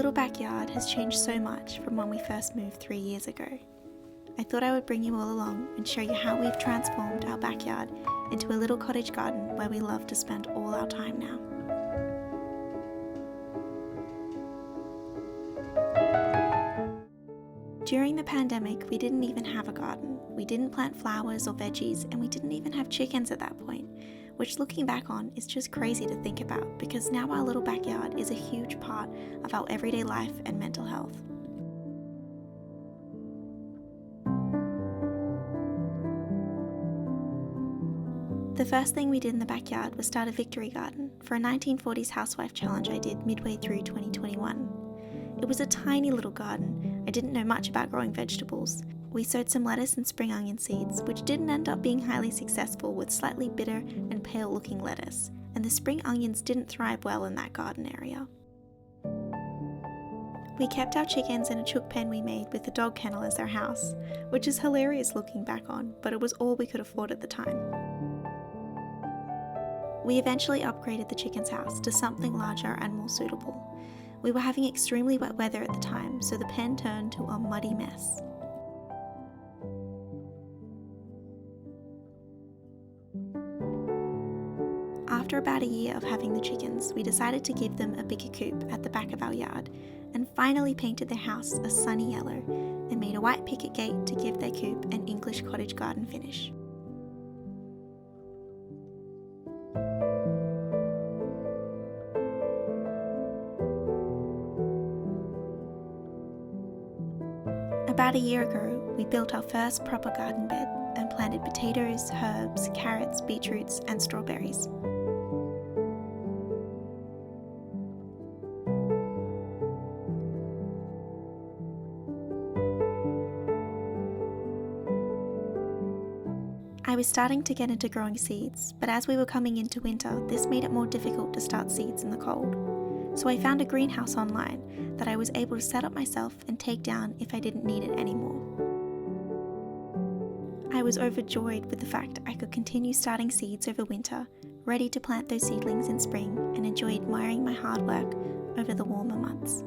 little backyard has changed so much from when we first moved 3 years ago. I thought I would bring you all along and show you how we've transformed our backyard into a little cottage garden where we love to spend all our time now. During the pandemic, we didn't even have a garden. We didn't plant flowers or veggies, and we didn't even have chickens at that point, which looking back on is just crazy to think about because now our little backyard is a huge part of our everyday life and mental health. The first thing we did in the backyard was start a victory garden for a 1940s housewife challenge I did midway through 2021. It was a tiny little garden. I didn't know much about growing vegetables. We sowed some lettuce and spring onion seeds, which didn't end up being highly successful with slightly bitter and pale looking lettuce, and the spring onions didn't thrive well in that garden area. We kept our chickens in a chook pen we made with a dog kennel as their house, which is hilarious looking back on, but it was all we could afford at the time. We eventually upgraded the chicken's house to something larger and more suitable. We were having extremely wet weather at the time, so the pen turned to a muddy mess. After about a year of having the chickens, we decided to give them a bigger coop at the back of our yard, and finally painted their house a sunny yellow and made a white picket gate to give their coop an English cottage garden finish. About a year ago, we built our first proper garden bed and planted potatoes, herbs, carrots, beetroots, and strawberries. I was starting to get into growing seeds, but as we were coming into winter, this made it more difficult to start seeds in the cold. So I found a greenhouse online that I was able to set up myself and take down if I didn't need it anymore. I was overjoyed with the fact I could continue starting seeds over winter, ready to plant those seedlings in spring, and enjoy admiring my hard work over the warmer months.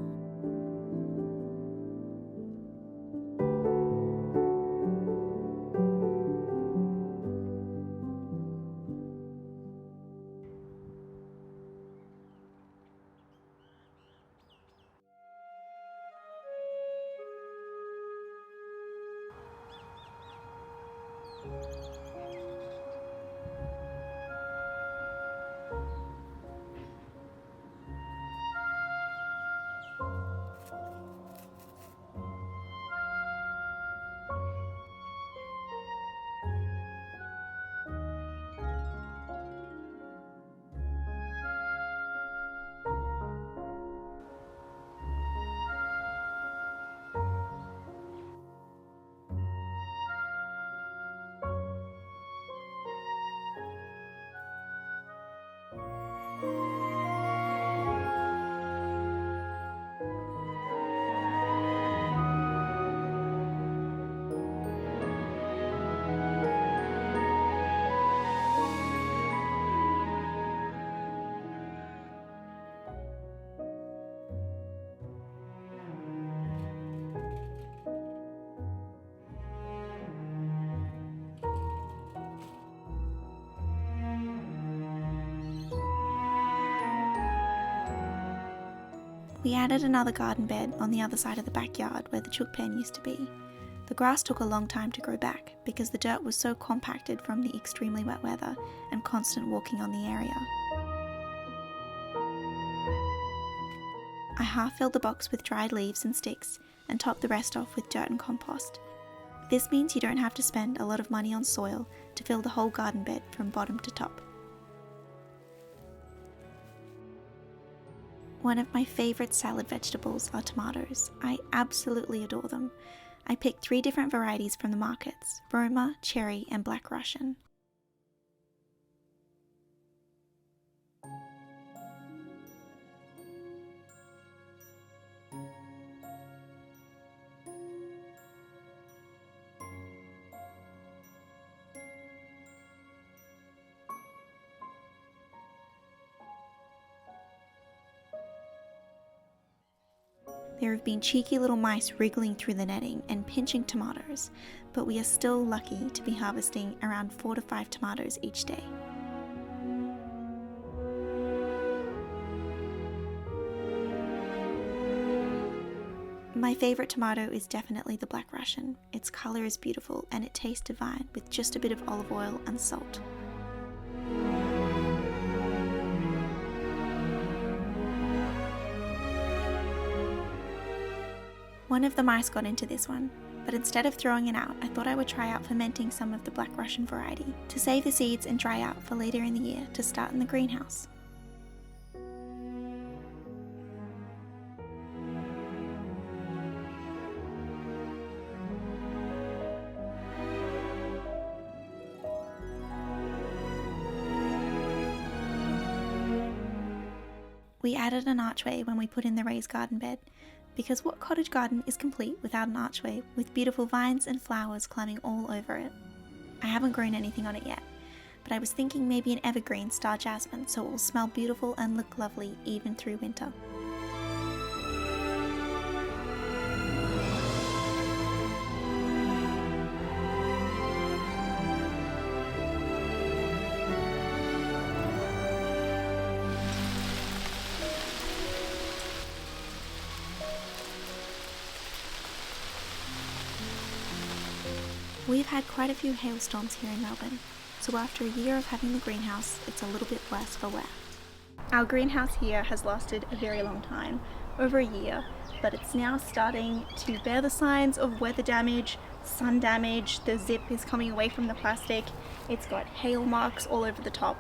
We added another garden bed on the other side of the backyard where the chook pen used to be. The grass took a long time to grow back because the dirt was so compacted from the extremely wet weather and constant walking on the area. I half filled the box with dried leaves and sticks and topped the rest off with dirt and compost. This means you don't have to spend a lot of money on soil to fill the whole garden bed from bottom to top. One of my favourite salad vegetables are tomatoes. I absolutely adore them. I picked 3 different varieties from the markets: Roma, cherry, and black Russian. There have been cheeky little mice wriggling through the netting and pinching tomatoes, but we are still lucky to be harvesting around 4 to 5 tomatoes each day. My favourite tomato is definitely the Black Russian. Its colour is beautiful and it tastes divine with just a bit of olive oil and salt. One of the mice got into this one, but instead of throwing it out, I thought I would try out fermenting some of the Black Russian variety to save the seeds and dry out for later in the year to start in the greenhouse. We added an archway when we put in the raised garden bed, because what cottage garden is complete without an archway with beautiful vines and flowers climbing all over it? I haven't grown anything on it yet, but I was thinking maybe an evergreen star jasmine so it will smell beautiful and look lovely even through winter. We've had quite a few hailstorms here in Melbourne, so after a year of having the greenhouse, it's a little bit worse for wear. Our greenhouse here has lasted a very long time, over a year, but it's now starting to bear the signs of weather damage, sun damage. The zip is coming away from the plastic. It's got hail marks all over the top,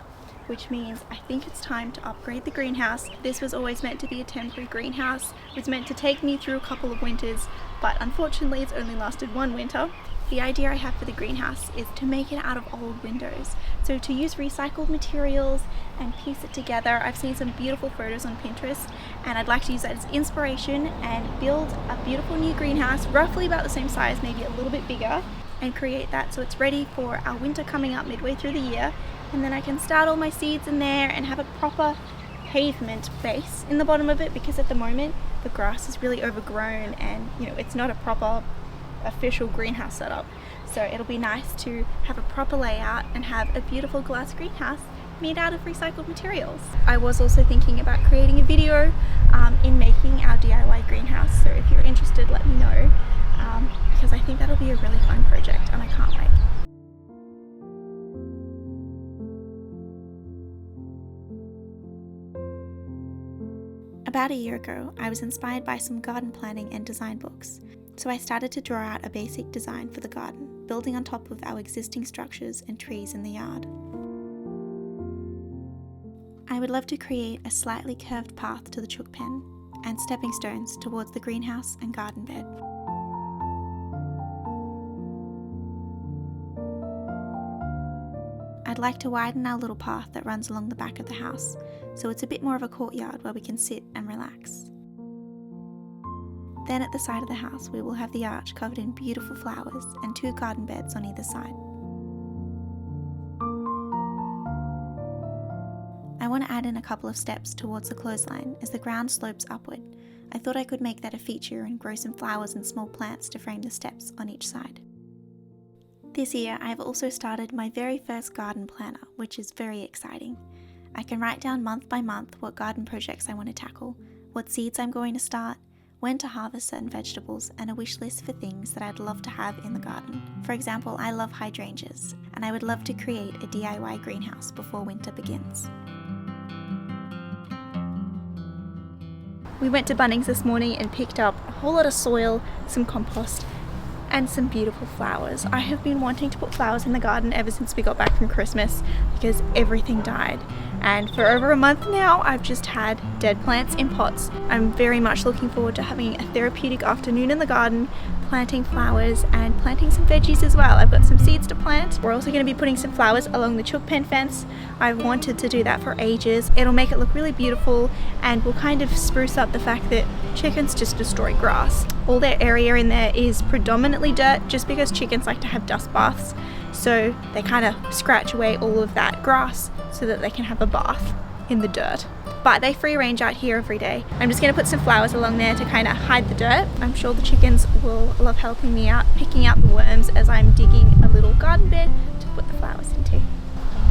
which means I think it's time to upgrade the greenhouse. This was always meant to be a temporary greenhouse. It was meant to take me through a couple of winters, but unfortunately it's only lasted one winter. The idea I have for the greenhouse is to make it out of old windows. So to use recycled materials and piece it together. I've seen some beautiful photos on Pinterest and I'd like to use that as inspiration and build a beautiful new greenhouse, roughly about the same size, maybe a little bit bigger, and create that so it's ready for our winter coming up midway through the year. And then I can start all my seeds in there and have a proper pavement base in the bottom of it, because at the moment the grass is really overgrown and it's not a proper official greenhouse setup. So it'll be nice to have a proper layout and have a beautiful glass greenhouse made out of recycled materials. I was also thinking about creating a video in making our DIY greenhouse, so if you're interested let me know, because I think that'll be a really fun project and I can't wait. About a year ago, I was inspired by some garden planning and design books, so I started to draw out a basic design for the garden, building on top of our existing structures and trees in the yard. I would love to create a slightly curved path to the chook pen and stepping stones towards the greenhouse and garden bed. I'd like to widen our little path that runs along the back of the house, so it's a bit more of a courtyard where we can sit and relax. Then at the side of the house we will have the arch covered in beautiful flowers and 2 garden beds on either side. I want to add in a couple of steps towards the clothesline as the ground slopes upward. I thought I could make that a feature and grow some flowers and small plants to frame the steps on each side. This year I have also started my very first garden planner, which is very exciting. I can write down month by month what garden projects I want to tackle, what seeds I'm going to start, when to harvest certain vegetables, and a wish list for things that I'd love to have in the garden. For example, I love hydrangeas, and I would love to create a DIY greenhouse before winter begins. We went to Bunnings this morning and picked up a whole lot of soil, some compost, and some beautiful flowers. I have been wanting to put flowers in the garden ever since we got back from Christmas because everything died. And for over a month now, I've just had dead plants in pots. I'm very much looking forward to having a therapeutic afternoon in the garden, planting flowers and planting some veggies as well. I've got some seeds to plant. We're also going to be putting some flowers along the chook pen fence. I've wanted to do that for ages. It'll make it look really beautiful and will kind of spruce up the fact that chickens just destroy grass. All their area in there is predominantly dirt just because chickens like to have dust baths. So they kind of scratch away all of that grass so that they can have a bath in the dirt. But they free range out here every day. I'm just going to put some flowers along there to kind of hide the dirt. I'm sure the chickens will love helping me out, picking out the worms as I'm digging a little garden bed to put the flowers into.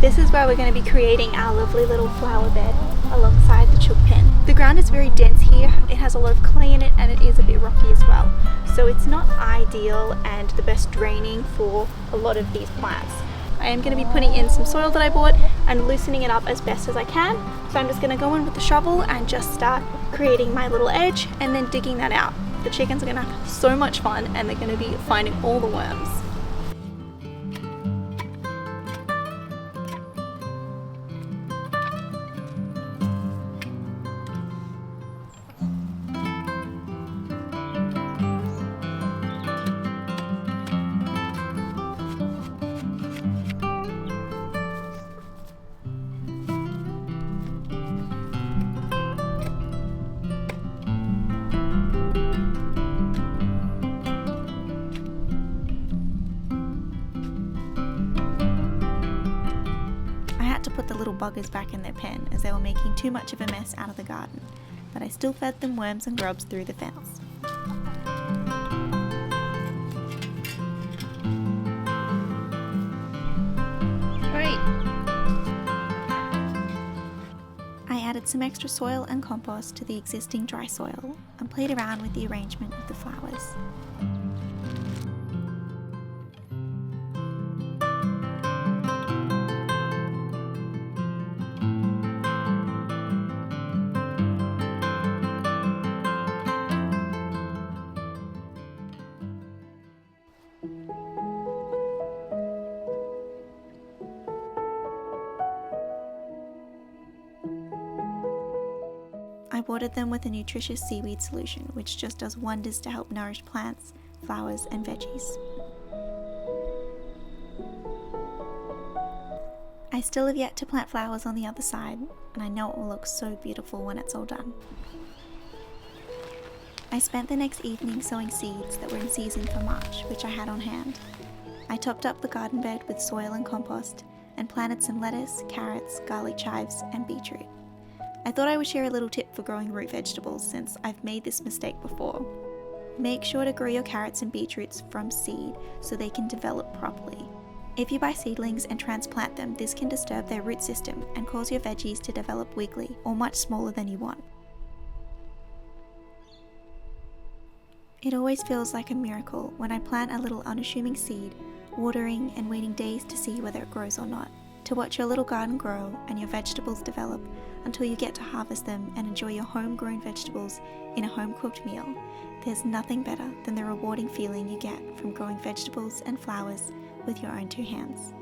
This is where we're going to be creating our lovely little flower bed alongside the chook pen. The ground is very dense here. It has a lot of clay in it and it is a bit rocky as well. So it's not ideal and the best draining for a lot of these plants. I am going to be putting in some soil that I bought and loosening it up as best as I can. So I'm just going to go in with the shovel and just start creating my little edge and then digging that out. The chickens are going to have so much fun and they're going to be finding all the worms. To put the little buggers back in their pen as they were making too much of a mess out of the garden, but I still fed them worms and grubs through the fence. I added some extra soil and compost to the existing dry soil and played around with the arrangement of the flowers. I watered them with a nutritious seaweed solution, which just does wonders to help nourish plants, flowers, and veggies. I still have yet to plant flowers on the other side, and I know it will look so beautiful when it's all done. I spent the next evening sowing seeds that were in season for March, which I had on hand. I topped up the garden bed with soil and compost, and planted some lettuce, carrots, garlic chives, and beetroot. I thought I would share a little tip for growing root vegetables since I've made this mistake before. Make sure to grow your carrots and beetroots from seed so they can develop properly. If you buy seedlings and transplant them, this can disturb their root system and cause your veggies to develop weakly or much smaller than you want. It always feels like a miracle when I plant a little unassuming seed, watering and waiting days to see whether it grows or not. To watch your little garden grow and your vegetables develop until you get to harvest them and enjoy your homegrown vegetables in a home-cooked meal. There's nothing better than the rewarding feeling you get from growing vegetables and flowers with your own two hands.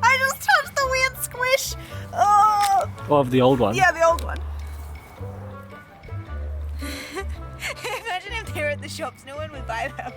I just touched the weird squish. Oh. Of the old one? Yeah, the old one. Imagine if they were at the shops, no one would buy them.